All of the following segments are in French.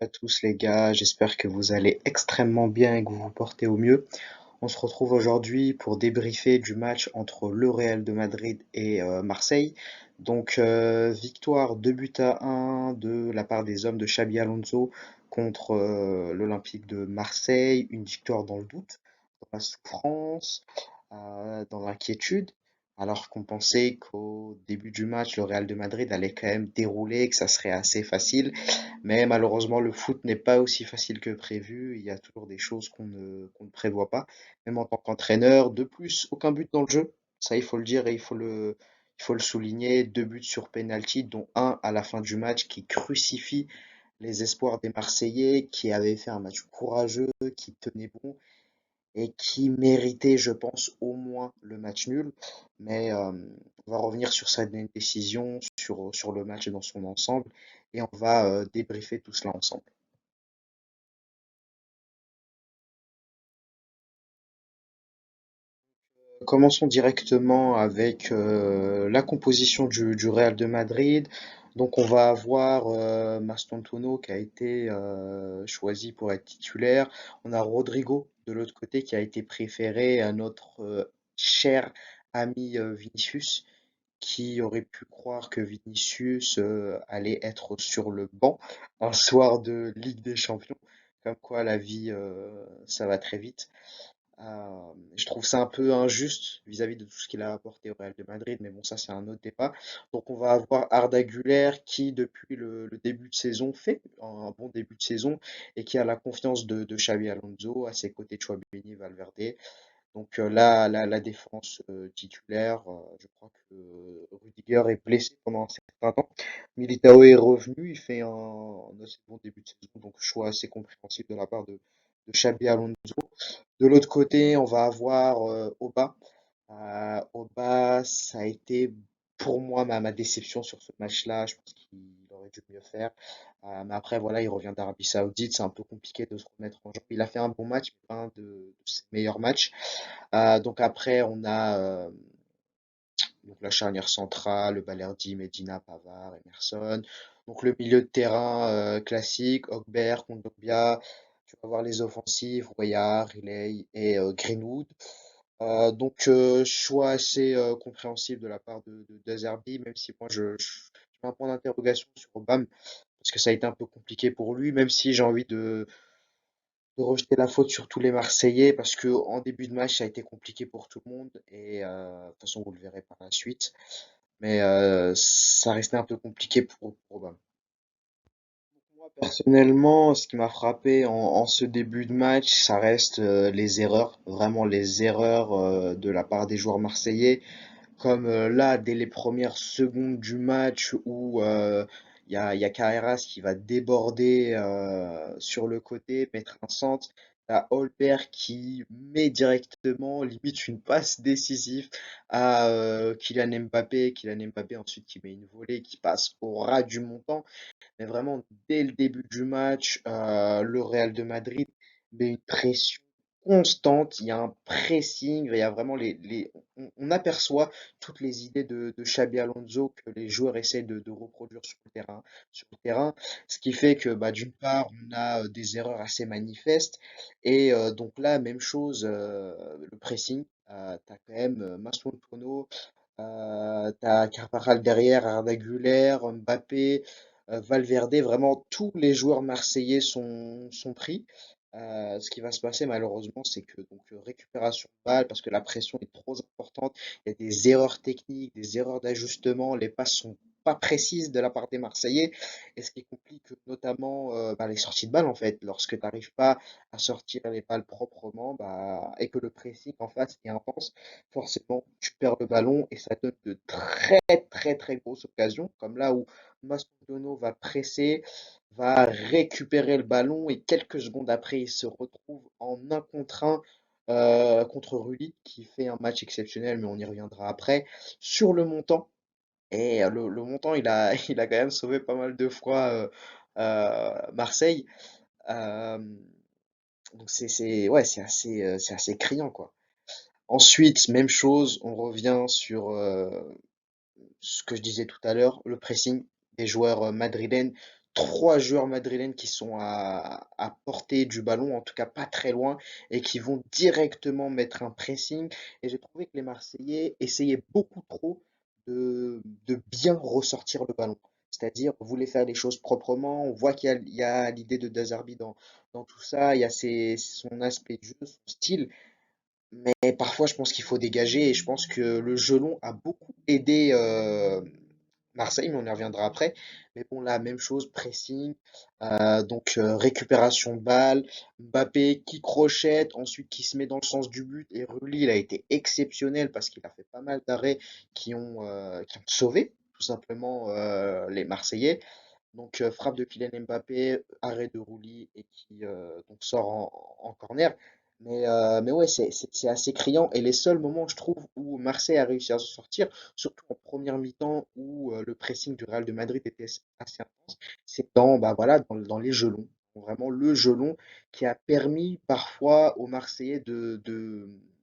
À tous les gars, j'espère que vous allez extrêmement bien et que vous vous portez au mieux. On se retrouve aujourd'hui pour débriefer du match entre le Real de Madrid et Marseille. Victoire 2 buts à 1 de la part des hommes de Xabi Alonso contre l'Olympique de Marseille. Une victoire dans le doute, dans la souffrance, dans l'inquiétude, alors qu'on pensait qu'au début du match, le Real de Madrid allait quand même dérouler, que ça serait assez facile. Mais malheureusement, le foot n'est pas aussi facile que prévu. Il y a toujours des choses qu'on ne prévoit pas, même en tant qu'entraîneur. De plus, aucun but dans le jeu. Ça, il faut le dire et il faut le souligner. Deux buts sur penalty, dont un à la fin du match qui crucifie les espoirs des Marseillais, qui avaient fait un match courageux, qui tenait bon et qui méritait, je pense, au moins le match nul. Mais on va revenir sur cette décision, sur le match dans son ensemble, et on va débriefer tout cela ensemble. Commençons directement avec la composition du Real de Madrid. Donc on va avoir Mastantuono qui a été choisi pour être titulaire. On a Rodrigo de l'autre côté qui a été préféré à notre cher ami Vinicius, qui aurait pu croire que Vinicius allait être sur le banc un soir de Ligue des Champions. Comme quoi la vie, ça va très vite. Je trouve ça un peu injuste vis-à-vis de tout ce qu'il a apporté au Real de Madrid, mais bon, ça c'est un autre débat. Donc on va avoir Arda Güler qui, depuis le début de saison, fait un bon début de saison et qui a la confiance de Xabi Alonso, à ses côtés Tchouaméni, Valverde. La défense titulaire, je crois que Rudiger est blessé pendant un certain temps. Militao est revenu, il fait un assez bon début de saison, donc choix assez compréhensible de la part de Xabi Alonso. De l'autre côté, on va avoir Oba. Oba, ça a été pour moi ma déception sur ce match-là. Je pense qu'il aurait dû mieux faire. Mais après, voilà, il revient d'Arabie Saoudite. C'est un peu compliqué de se remettre en jeu. Il a fait un bon match, mais pas un de ses meilleurs matchs. Donc après, on a donc la charnière centrale, Balerdi, Medina, Pavard, Emerson. Donc le milieu de terrain classique, Ogbert, Kondogbia. Tu vas voir les offensives, Royard, Riley et Greenwood. Choix assez compréhensible de la part de Zerbi, même si moi je mets un point d'interrogation sur Obama, parce que ça a été un peu compliqué pour lui, même si j'ai envie de rejeter la faute sur tous les Marseillais, parce que en début de match, ça a été compliqué pour tout le monde, et de toute façon, vous le verrez par la suite. Mais ça restait un peu compliqué pour Obama. Moi, personnellement, ce qui m'a frappé en ce début de match, ça reste les erreurs, vraiment les erreurs de la part des joueurs marseillais. Comme là, dès les premières secondes du match où il y a Carreras qui va déborder sur le côté, mettre un centre. T'as Holberg qui met directement, limite une passe décisive à Kylian Mbappé. Kylian Mbappé ensuite qui met une volée qui passe au ras du montant. Mais vraiment, dès le début du match, le Real de Madrid met une pression constante. Il y a un pressing, il y a vraiment on aperçoit toutes les idées de Xabi Alonso que les joueurs essaient de reproduire sur le terrain. Ce qui fait que, bah, d'une part, on a des erreurs assez manifestes. Et donc là, même chose, le pressing. T'as quand même Masson Tono, t'as Carvajal derrière, Arda Güler, Mbappé, Valverde, vraiment tous les joueurs marseillais sont pris. Ce qui va se passer malheureusement, c'est que récupération de balle, parce que la pression est trop importante, il y a des erreurs techniques, des erreurs d'ajustement, les passes sont pas précises de la part des Marseillais, et ce qui complique notamment bah, les sorties de balles en fait. Lorsque tu n'arrives pas à sortir les balles proprement, bah, et que le pressing en face est intense, forcément tu perds le ballon et ça donne de très très très grosses occasions, comme là où Mascherano va presser, va récupérer le ballon et quelques secondes après, il se retrouve en un contre un contre Rulli qui fait un match exceptionnel, mais on y reviendra après. Sur le montant, et le montant, il a quand même sauvé pas mal de fois Marseille. Euh, ouais, c'est assez criant, quoi. Ensuite, même chose, on revient sur ce que je disais tout à l'heure, le pressing des joueurs madrilènes. trois joueurs madrilènes qui sont à portée du ballon, en tout cas pas très loin, et qui vont directement mettre un pressing. Et j'ai trouvé que les Marseillais essayaient beaucoup trop de bien ressortir le ballon. C'est-à-dire, voulaient faire les choses proprement. On voit qu'il y a l'idée de Derzerbi dans tout ça. Il y a son aspect de jeu, son style. Mais parfois, je pense qu'il faut dégager. Et je pense que le Gelon a beaucoup aidé Marseille, mais on y reviendra après. Mais bon, là, même chose, pressing, récupération de balle, Mbappé qui crochette, ensuite qui se met dans le sens du but. Et Rulli, il a été exceptionnel parce qu'il a fait pas mal d'arrêts qui ont sauvé tout simplement les Marseillais. Donc frappe de Kylian Mbappé, arrêt de Rulli et qui donc sort en corner. Mais ouais, c'est assez criant. Et les seuls moments, je trouve, où Marseille a réussi à se sortir, surtout en première mi-temps où le pressing du Real de Madrid était assez intense, c'est bah, voilà, dans les gelons. Vraiment le gelon qui a permis parfois aux Marseillais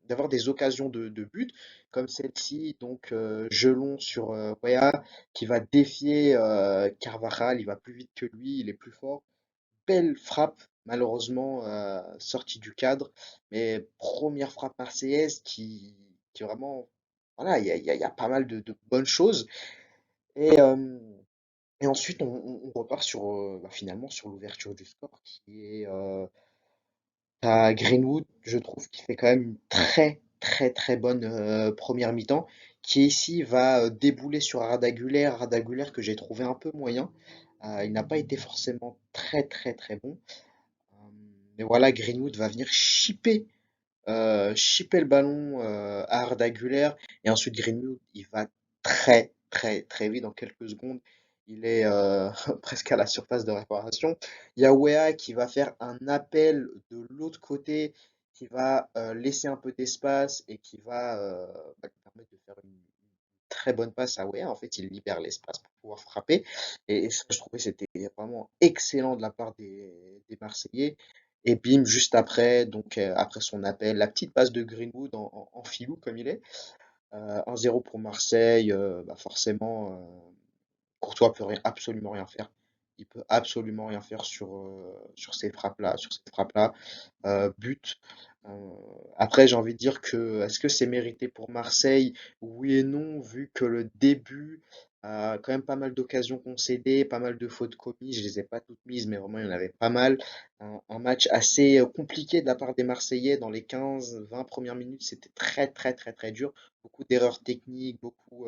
d'avoir des occasions de but, comme celle-ci, donc gelon sur Weah, qui va défier Carvajal, il va plus vite que lui, il est plus fort. Belle frappe, malheureusement sortie du cadre, mais première frappe marseillaise qui vraiment, voilà, il y a pas mal de bonnes choses. Et, euh, et ensuite, on repart finalement sur l'ouverture du score, qui est à Greenwood, je trouve qu'il fait quand même une très très très bonne première mi-temps, qui ici va débouler sur Arda Güler, Arda Güler que j'ai trouvé un peu moyen. Il n'a pas été forcément très très très bon. Euh, mais voilà, Greenwood va venir chipper le ballon à Arda Güler et ensuite Greenwood, il va très très très vite, dans quelques secondes. Il est presque à la surface de réparation. Il y a Weah qui va faire un appel de l'autre côté, qui va laisser un peu d'espace et qui va lui permettre de faire une très bonne passe à Weah. En fait, il libère l'espace pour pouvoir frapper. Et ça, je trouvais que c'était vraiment excellent de la part des Marseillais. Et bim, juste après, donc après son appel, la petite passe de Greenwood en filou comme il est. 1-0 pour Marseille, bah forcément, Courtois peut absolument rien faire. Il peut absolument rien faire sur ces frappes-là, sur cette frappe-là. But. Euh, Après, j'ai envie de dire que est-ce que c'est mérité pour Marseille? Oui et non, vu que le début a quand même pas mal d'occasions concédées, pas mal de fautes commises. Je les ai pas toutes mises, mais vraiment il y en avait pas mal. Un match assez compliqué de la part des Marseillais dans les 15-20 premières minutes. C'était très très très très dur. Beaucoup d'erreurs techniques, beaucoup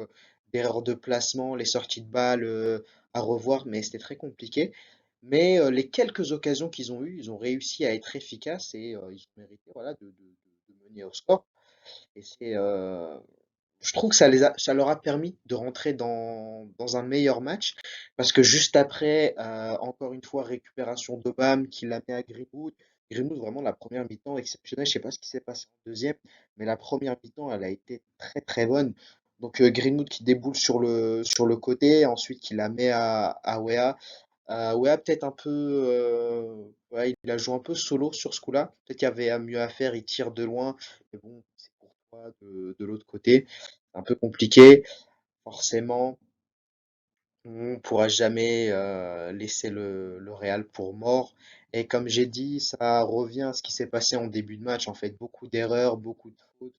d'erreurs de placement, les sorties de balles à revoir, mais c'était très compliqué. Mais les quelques occasions qu'ils ont eues, ils ont réussi à être efficaces et ils ont mérité voilà, de mener au score. Et je trouve que ça leur a permis de rentrer dans un meilleur match parce que juste après, encore une fois, récupération d'Obama qui la met à Greenwood. Greenwood, vraiment, la première mi-temps exceptionnelle. Je sais pas ce qui s'est passé en deuxième, mais la première mi-temps, elle a été très très bonne. Donc Greenwood qui déboule sur le côté, ensuite qui la met à Weah. Ouais, peut-être un peu. Ouais, il a joué un peu solo sur ce coup-là. Peut-être qu'il y avait mieux à faire. Il tire de loin. Mais bon, c'est pour toi de l'autre côté. C'est un peu compliqué. Forcément, on ne pourra jamais laisser le Real pour mort. Et comme j'ai dit, ça revient à ce qui s'est passé en début de match. En fait, beaucoup d'erreurs, beaucoup de fautes,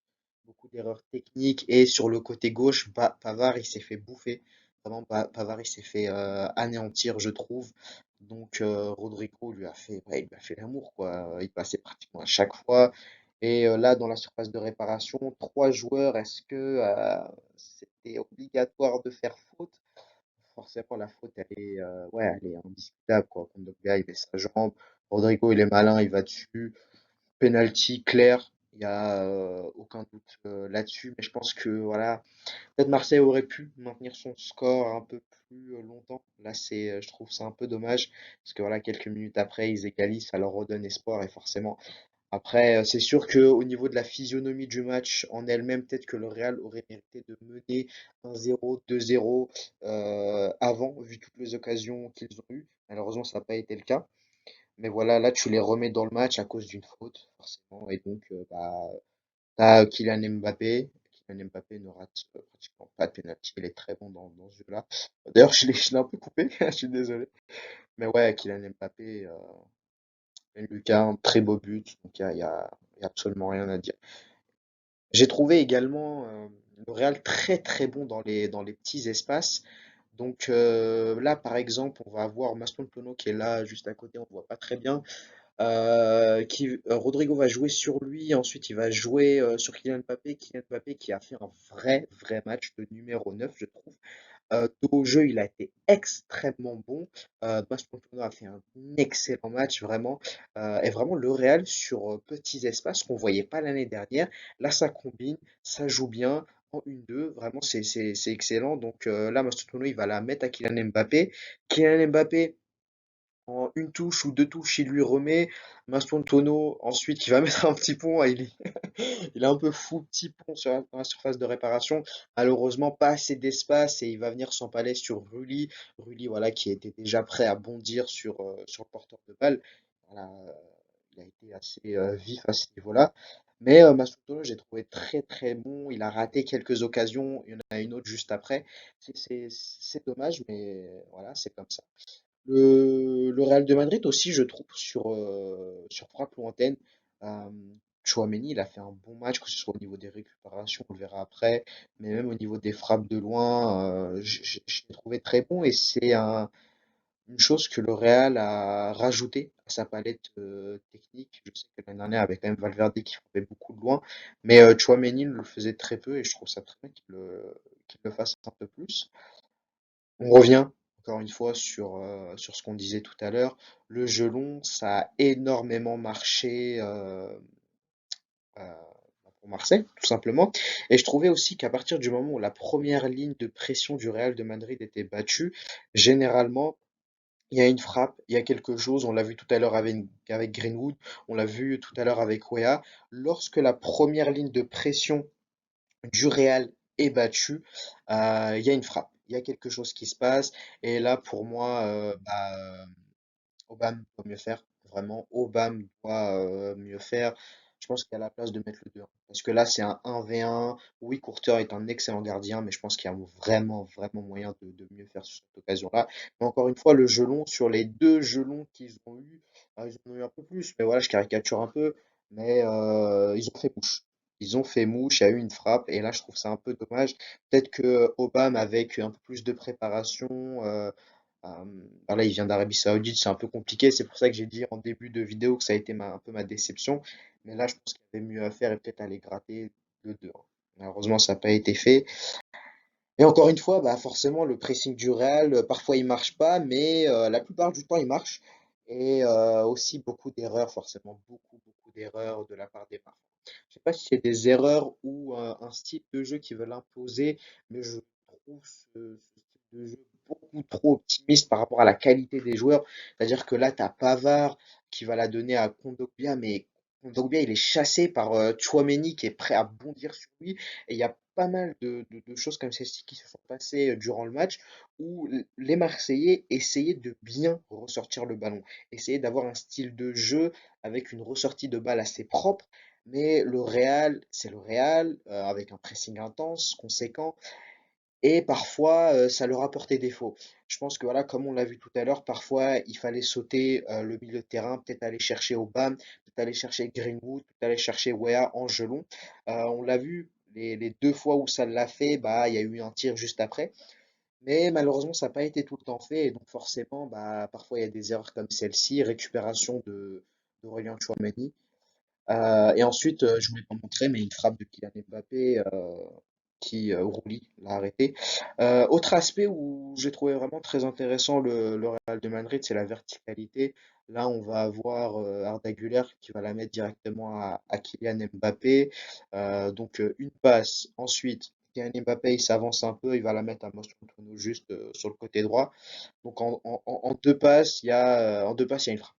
beaucoup d'erreurs techniques. Et sur le côté gauche, Pavard, il s'est fait bouffer. Vraiment, Pavard, il s'est fait anéantir, je trouve. Donc, Rodrigo ouais, il lui a fait l'amour, quoi. Il passait pratiquement à chaque fois. Et là, dans la surface de réparation, trois joueurs, est-ce que c'était obligatoire de faire faute? Forcément, la faute, ouais, elle est indiscutable, quoi. Kondogbia, il met sa jambe. Rodrigo, il est malin, il va dessus. Penalty clair. Il n'y a aucun doute là-dessus. Mais je pense que, voilà, peut-être Marseille aurait pu maintenir son score un peu plus longtemps. Là, je trouve ça un peu dommage. Parce que, voilà, quelques minutes après, ils égalisent, ça leur redonne espoir. Et forcément, après, c'est sûr qu'au niveau de la physionomie du match en elle-même, peut-être que le Real aurait mérité de mener 1-0, 2-0 avant, vu toutes les occasions qu'ils ont eues. Malheureusement, ça n'a pas été le cas. Mais voilà, là, tu les remets dans le match à cause d'une faute, forcément. Et donc, bah, t'as Kylian Mbappé. Kylian Mbappé ne rate pratiquement pas de penalty. Il est très bon dans ce jeu-là. D'ailleurs, je l'ai un peu coupé, je suis désolé. Mais ouais, Kylian Mbappé, et Lucas, un très beau but, donc il y a absolument rien à dire. J'ai trouvé également le Real très très bon dans les petits espaces. Donc là, par exemple, on va avoir Maston Tono qui est là juste à côté, on ne voit pas très bien. Rodrigo va jouer sur lui, ensuite il va jouer sur Kylian Mbappé. Kylian Mbappé qui a fait un vrai match de numéro 9 je trouve. Dos au jeu, il a été extrêmement bon. Mascherano a fait un excellent match, vraiment. Et vraiment, le Real, sur petits espaces qu'on voyait pas l'année dernière, là, ça combine, ça joue bien. En 1-2, vraiment, c'est excellent. Donc là, Mascherano, il va la mettre à Kylian Mbappé. Kylian Mbappé, en une touche ou deux touches, il lui remet. Maston Tono, ensuite, il va mettre un petit pont. Il est un peu fou, petit pont dans la surface de réparation. Malheureusement, pas assez d'espace et il va venir s'empaler sur Rulli. Rulli, voilà, qui était déjà prêt à bondir sur le porteur de balle. Voilà, il a été assez vif à ce niveau-là. Mais Maston Tono, j'ai trouvé très très bon. Il a raté quelques occasions. Il y en a une autre juste après. C'est dommage, mais voilà, c'est comme ça. Le Real de Madrid aussi, je trouve, sur frappe lointaine, euh, Tchouaméni, il a fait un bon match, que ce soit au niveau des récupérations, on le verra après, mais même au niveau des frappes de loin, je l'ai trouvé très bon et c'est une chose que le Real a rajouté à sa palette technique. Je sais que l'année dernière, avec quand même Valverde qui frappait beaucoup de loin, mais Tchouaméni le faisait très peu et je trouve ça très bien qu'il le fasse un peu plus. On revient encore une fois sur ce qu'on disait tout à l'heure. Le gelon, ça a énormément marché euh, pour Marseille, tout simplement. Et je trouvais aussi qu'à partir du moment où la première ligne de pression du Real de Madrid était battue, généralement, il y a une frappe, il y a quelque chose. On l'a vu tout à l'heure avec Greenwood, on l'a vu tout à l'heure avec Wea. Lorsque la première ligne de pression du Real est battu, il y a une frappe, il y a quelque chose qui se passe. Et là, pour moi, Obama doit mieux faire. Vraiment, Obama doit mieux faire. Je pense qu'il y a la place de mettre le 2-1. Parce que là, c'est un 1v1. Oui, Courteur est un excellent gardien, mais je pense qu'il y a vraiment moyen de mieux faire sur cette occasion-là. Mais encore une fois, le gelon, sur les deux gelons qu'ils ont eu, ils en ont eu un peu plus. Mais voilà, je caricature un peu. Mais ils ont fait mouche. Ils ont fait mouche, il y a eu une frappe. Et là, je trouve ça un peu dommage. Peut-être que Obama, avec un peu plus de préparation, voilà, il vient d'Arabie Saoudite, c'est un peu compliqué. C'est pour ça que j'ai dit en début de vidéo que ça a été un peu ma déception. Mais là, je pense qu'il y avait mieux à faire et peut-être aller gratter le 2-1. Malheureusement, ça n'a pas été fait. Et encore une fois, bah forcément, le pressing du Real, parfois il marche pas, mais la plupart du temps il marche. Et aussi beaucoup d'erreurs, forcément, beaucoup d'erreurs de la part des parents. Je sais pas si c'est des erreurs ou un style de jeu qui veulent imposer, mais je trouve ce style de jeu beaucoup trop optimiste par rapport à la qualité des joueurs. C'est-à-dire que là, tu as Pavard qui va la donner à Kondogbia, mais Kondogbia, il est chassé par Tchouaméni qui est prêt à bondir sur lui. Et il y a pas mal de choses comme celle-ci qui se sont passées durant le match où les Marseillais essayaient de bien ressortir le ballon, essayaient d'avoir un style de jeu avec une ressortie de balle assez propre. Mais le Real, c'est le Real, avec un pressing intense, conséquent, et parfois ça leur apportait défaut. Je pense que voilà, comme on l'a vu tout à l'heure, parfois il fallait sauter le milieu de terrain, peut-être aller chercher Aubame, peut-être aller chercher Greenwood, peut-être aller chercher Wea en gelon. On l'a vu, les deux fois où ça l'a fait, bah il y a eu un tir juste après. Mais malheureusement, ça n'a pas été tout le temps fait, et donc forcément, bah parfois il y a des erreurs comme celle-ci, récupération d'Aurélien Tchouameni. Et ensuite, je voulais pas montrer, mais une frappe de Kylian Mbappé qui Rouli l'a arrêté. Autre aspect où j'ai trouvé vraiment très intéressant le Real de Madrid, c'est la verticalité. Là, on va avoir Arda Güler qui va la mettre directement à Kylian Mbappé. Donc, une passe. Ensuite, Kylian Mbappé, il s'avance un peu, il va la mettre à Mascherano juste sur le côté droit. Donc, en deux passes, en deux passes, il y a une frappe.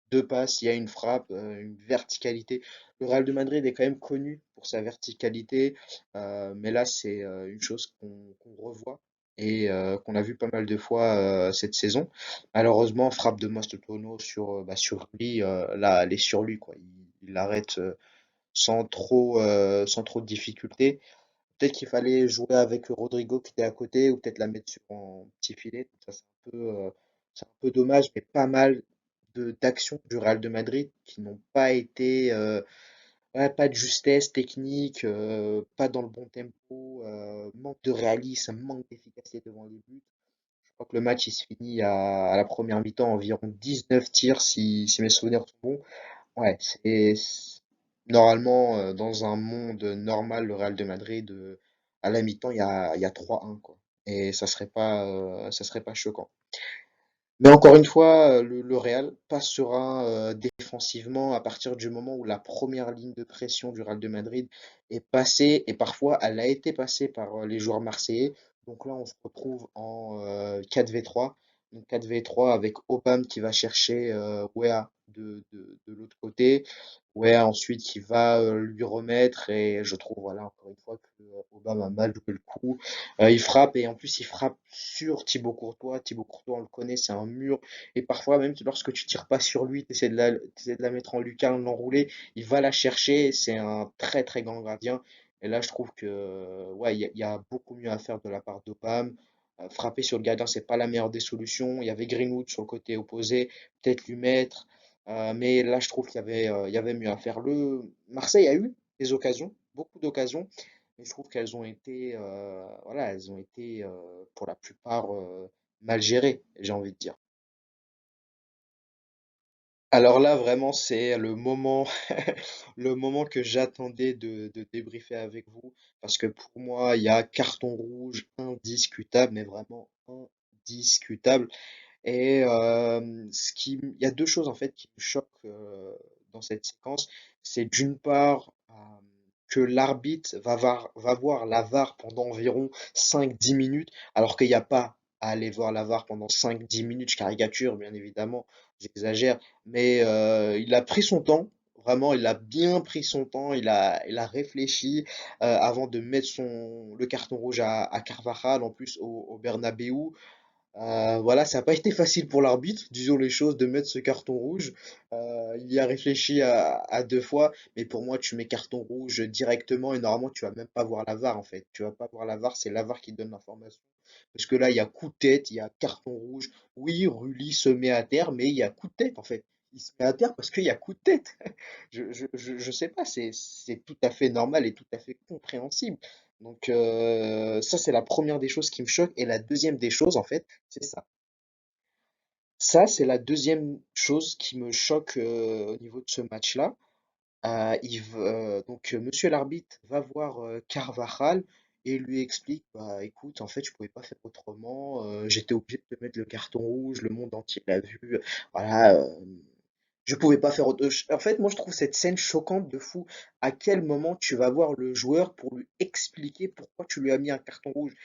Deux passes, il y a une frappe, une verticalité. Le Real de Madrid est quand même connu pour sa verticalité, mais là, c'est une chose qu'on revoit et qu'on a vu pas mal de fois cette saison. Malheureusement, frappe de Mascherano sur lui, là, elle est sur lui, quoi. Il l'arrête sans trop de difficulté. Peut-être qu'il fallait jouer avec Rodrigo qui était à côté ou peut-être la mettre sur un petit filet. Ça, c'est un peu dommage, mais pas mal d'actions du Real de Madrid qui n'ont pas été, ouais, pas de justesse technique, pas dans le bon tempo, manque de réalisme, manque d'efficacité devant les buts. Je crois que le match il se finit à la première mi-temps environ 19 tirs si mes souvenirs sont bons. Ouais, normalement dans un monde normal, le Real de Madrid à la mi-temps il y a 3-1 quoi. Et ça serait pas choquant. Mais encore une fois, le Real passe serein défensivement à partir du moment où la première ligne de pression du Real de Madrid est passée, et parfois elle a été passée par les joueurs marseillais. Donc là, on se retrouve en 4v3. Donc 4v3 avec Aubame qui va chercher Weah de l'autre côté. Weah ensuite qui va lui remettre, et je trouve, voilà, encore une fois, que Aubame a mal joué le coup. Il frappe, et en plus il frappe sur Thibaut Courtois. Thibaut Courtois, on le connaît, c'est un mur. Et parfois, même lorsque tu tires pas sur lui, tu essaies de la mettre en lucarne, l'enrouler, il va la chercher. C'est un très très grand gardien. Et là, je trouve que ouais, il y a beaucoup mieux à faire de la part d'Opam. Frapper sur le gardien, c'est pas la meilleure des solutions. Il y avait Greenwood sur le côté opposé, peut-être lui mettre. Mais là, je trouve qu'il y avait mieux à faire. Marseille a eu des occasions, beaucoup d'occasions, mais je trouve qu'elles ont été, voilà, elles ont été pour la plupart mal gérées, j'ai envie de dire. Alors là, vraiment, c'est le moment, le moment que j'attendais de débriefer avec vous, parce que pour moi, il y a carton rouge indiscutable, mais vraiment indiscutable. Et il y a deux choses en fait qui me choquent dans cette séquence. C'est d'une part que l'arbitre va voir la VAR pendant environ 5-10 minutes, alors qu'il n'y a pas à aller voir la VAR pendant 5-10 minutes. Je caricature, bien évidemment, j'exagère, mais il a pris son temps. Vraiment, il a bien pris son temps, il a réfléchi avant de mettre le carton rouge à Carvajal, en plus au Bernabéu. Voilà, ça n'a pas été facile pour l'arbitre, disons les choses, de mettre ce carton rouge. Il y a réfléchi à deux fois, mais pour moi, tu mets carton rouge directement, et normalement, tu vas même pas voir la VAR en fait. Tu vas pas voir la VAR, c'est la VAR qui donne l'information. Parce que là, il y a coup de tête, il y a carton rouge. Oui, Rulli se met à terre, mais il y a coup de tête en fait. Il se met à terre parce qu'il y a coup de tête. Je sais pas, c'est tout à fait normal et tout à fait compréhensible. Donc ça, c'est la première des choses qui me choque. Et la deuxième des choses, en fait, c'est ça. Ça, c'est la deuxième chose qui me choque au niveau de ce match-là. Donc, monsieur l'arbitre va voir Carvajal et lui explique, bah écoute, en fait, je pouvais pas faire autrement. J'étais obligé de te mettre le carton rouge, le monde entier l'a vu. Voilà, je pouvais pas faire autre. En fait, moi, je trouve cette scène choquante de fou. À quel moment tu vas voir le joueur pour lui expliquer pourquoi tu lui as mis un carton rouge?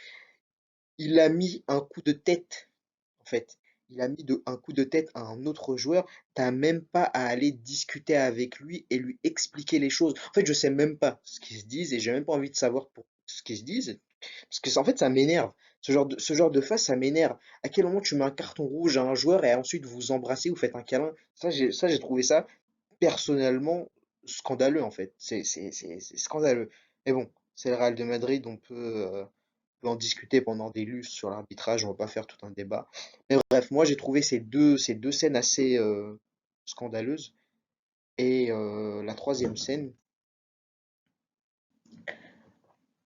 Il a mis un coup de tête, en fait. Il a mis un coup de tête à un autre joueur. T'as même pas à aller discuter avec lui et lui expliquer les choses. En fait, je sais même pas ce qu'ils se disent, et j'ai même pas envie de savoir pour ce qu'ils se disent. Parce que en fait, ça m'énerve. Ce genre de phase, ça m'énerve. À quel moment tu mets un carton rouge à un joueur et ensuite vous vous embrassez, vous faites un câlin? Ça, j'ai trouvé ça personnellement scandaleux, en fait. C'est scandaleux. Mais bon, c'est le Real de Madrid, on peut en discuter pendant des lustres sur l'arbitrage, on va pas faire tout un débat. Mais bref, moi j'ai trouvé ces deux scènes assez scandaleuses. Et la troisième scène,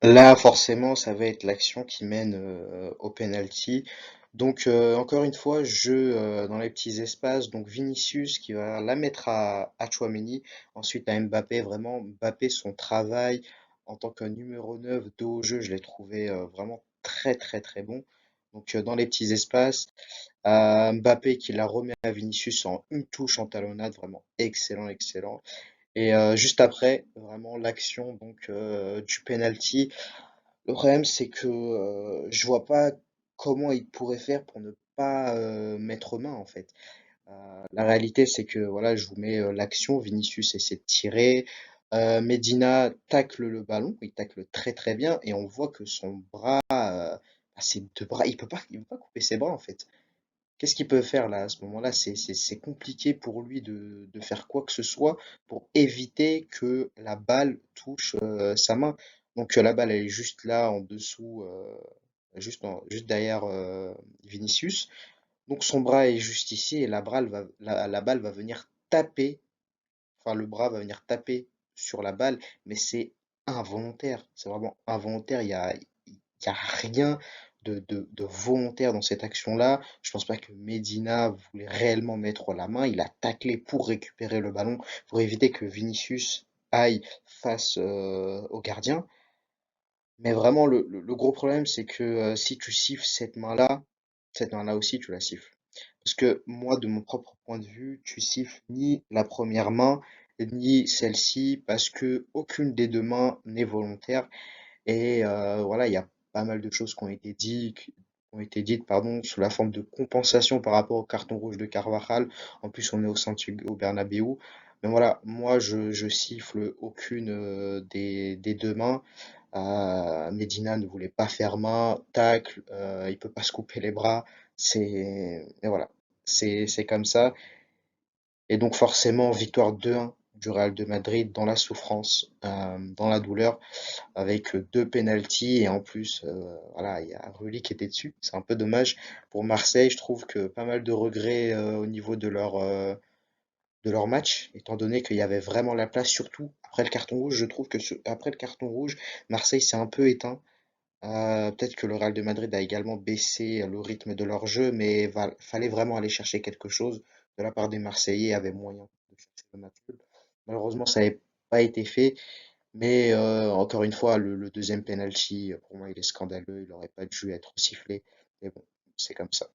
là forcément ça va être l'action qui mène au penalty. Donc encore une fois, jeu dans les petits espaces. Donc Vinicius qui va la mettre à Tchouaméni, ensuite à Mbappé. Vraiment, Mbappé, son travail en tant que numéro 9 dos au jeu, je l'ai trouvé vraiment très très très bon. Donc dans les petits espaces. Mbappé qui la remet à Vinicius en une touche en talonnade, vraiment excellent, excellent. Et juste après, vraiment l'action du penalty. Le problème, c'est que je vois pas comment il pourrait faire pour ne pas mettre main en fait. La réalité, c'est que voilà, je vous mets l'action. Vinicius essaie de tirer. Medina tacle le ballon, il tacle très très bien, et on voit que son bras, ses deux bras, il peut pas couper ses bras en fait. Qu'est-ce qu'il peut faire là à ce moment-là? C'est compliqué pour lui de faire quoi que ce soit pour éviter que la balle touche sa main. Donc la balle elle est juste là en dessous, juste derrière Vinicius. Donc son bras est juste ici et la balle va venir taper, enfin le bras va venir taper sur la balle, mais c'est involontaire. C'est vraiment involontaire. Il y a rien de volontaire dans cette action-là. Je pense pas que Medina voulait réellement mettre la main. Il a taclé pour récupérer le ballon, pour éviter que Vinicius aille face au gardien. Mais vraiment, le gros problème, c'est que si tu siffles cette main-là aussi, tu la siffles. Parce que moi, de mon propre point de vue, tu siffles ni la première main, ni celle-ci, parce que aucune des deux mains n'est volontaire. Et voilà, il y a pas mal de choses qui ont été dites, pardon, sous la forme de compensation par rapport au carton rouge de Carvajal. En plus, on est au Santiago Bernabéu. Mais voilà, moi, je siffle aucune des deux mains. Medina ne voulait pas faire main, tacle, il peut pas se couper les bras. Et voilà, c'est comme ça. Et donc forcément, victoire 2-1 du Real de Madrid dans la souffrance, dans la douleur avec deux pénaltys et en plus, voilà, il y a Rulli qui était dessus. C'est un peu dommage pour Marseille. Je trouve que pas mal de regrets au niveau de leur match, étant donné qu'il y avait vraiment la place, surtout après le carton rouge. Je trouve que après le carton rouge, Marseille s'est un peu éteint. Peut-être que le Real de Madrid a également baissé le rythme de leur jeu, mais fallait vraiment aller chercher quelque chose de la part des Marseillais, avait moyen de chercher le match nul. Malheureusement, ça n'avait pas été fait. Mais encore une fois, le deuxième penalty, pour moi, il est scandaleux. Il n'aurait pas dû être sifflé. Mais bon, c'est comme ça.